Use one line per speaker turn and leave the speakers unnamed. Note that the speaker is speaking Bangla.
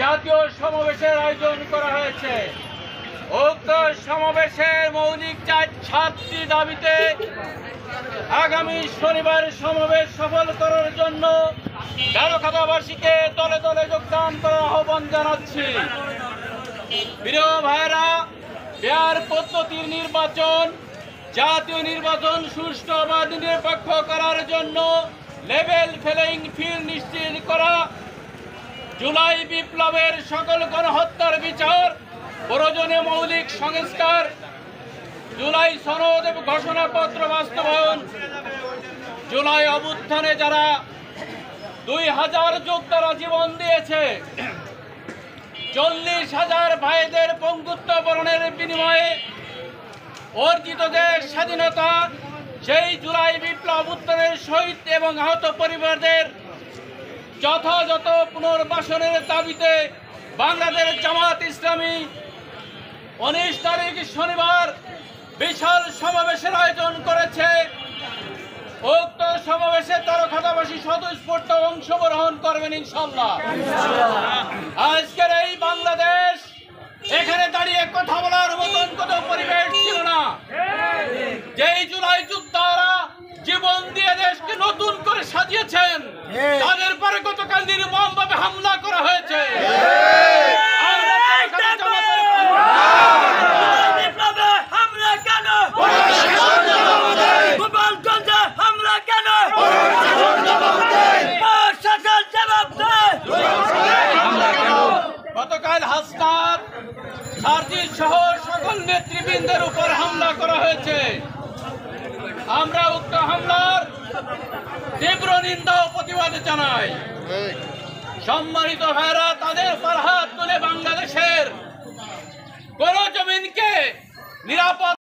জাতীয় সমাবেশের আয়োজন করা হয়েছে। উক্ত সমাবেশের মৌলিক 7টি দাবিতে আগামী শনিবার সমাবেশ সফল করার জন্য ঝাড়খান্ডবাসীকে দলে দলে যোগদান করার আহ্বান জানাচ্ছি। প্রিয় ভাইরা, ফেয়ার পদ্ধতির নির্বাচন, জাতীয় নির্বাচন সুষ্ঠু ও নিরপেক্ষ করার জন্য লেভেল প্লেইং ফিল্ড নিশ্চিত করা, জুলাই বিপ্লবের সকল গণহত্যার বিচার, প্রয়োজনীয় মৌলিক সংস্কার, জুলাই সনদ এবং ঘোষণাপত্র বাস্তবায়ন, জুলাই অভ্যুত্থানে যারা 2000 যোদ্ধারা জীবন দিয়েছে, 40,000 ভাইদের পঙ্গুত্ব বরণের বিনিময়ে অর্জিত যে স্বাধীনতা, সেই জুলাই বিপ্লব উত্তরের শহীদ এবং আহত পরিবারদের যথাযথ পুনর্বাসনের দাবিতে বাংলাদেশ জামাত ইসলামী 19 তারিখ শনিবার বিশাল সমাবেশের আয়োজন করেছে। উক্ত সমাবেশে ঝাড়খান্ডবাসী স্বতঃস্ফূর্ত অংশগ্রহণ করবেন ইনশাআল্লাহ। আজকের এই বাংলাদেশ, এখানে দাঁড়িয়ে কথা বলার মতন কোনো পরিবেশ ছিল না। যেই জুলাই যোদ্ধারা জীবন দিয়ে দেশকে নতুন করে সাজিয়েছেন, তাদের পরে গতকাল নির্মমভাবে হামলা করা হয়েছে। গতকাল হাসনাত, সার্জিস সহ সকল নেতৃবৃন্দের উপর হামলা করা হয়েছে। আমরা উক্ত হামলার তীব্র নিন্দা ও প্রতিবাদ জানাই। সম্মানিত ভাইরা, তাদের উপর হাত তুলে বাংলাদেশের কোন জমিনকে নিরাপদ